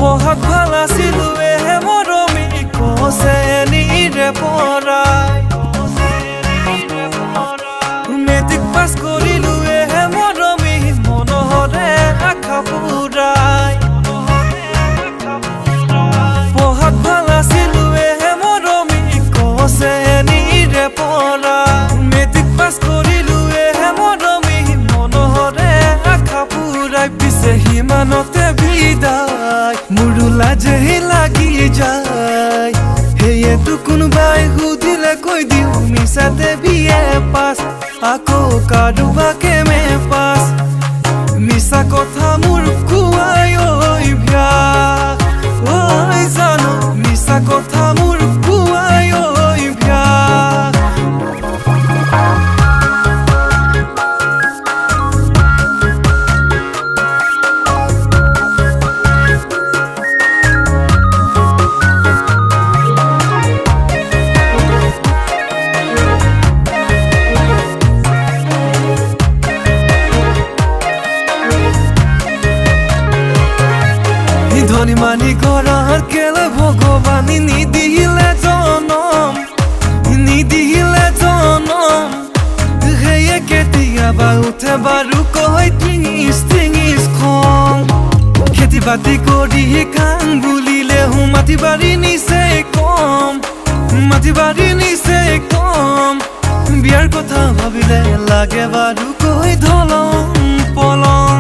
পঢ়াত ভাল আছিলোৱে মৰমী কচেনীৰে পৰাই মেট্ৰিক পাছ কৰিলোৱে মৰমী মনৰে আশা পুৰাই পঢ়াত ভাল আছিলোৱে মৰমী কচেনীৰে পৰাই মেট্ৰিক পাছ কৰিলোৱে মৰমী মনৰে আশা পুৰাই পিছে সিমানতে বিদায় মোৰো লাজেই লাগি যায় সেয়েতো কোনোবাই সুধিলে কৈ দিওঁ মিছাতে বিয়ে পাছ আকৌ কাৰোবাকে মে পাছ মিছা কথা মোৰ কোৱাই ঐ ভ্যা ঐ জানো মিছা কথা মোৰ কোৱাই ঐ ভ্যা ধনী মানি ঘৰৰ কেলে ভগৱানী নিদিলে জনম সেয়ে কেতিয়াবা উঠে বাৰু কৈ টিঙিছ খং খেতি বাতি কৰি কাম বুলিলে মাটি বাৰী নিচে কম বিয়াৰ কথা ভাবিলে লাগে বাৰু কৈ ধলং পলং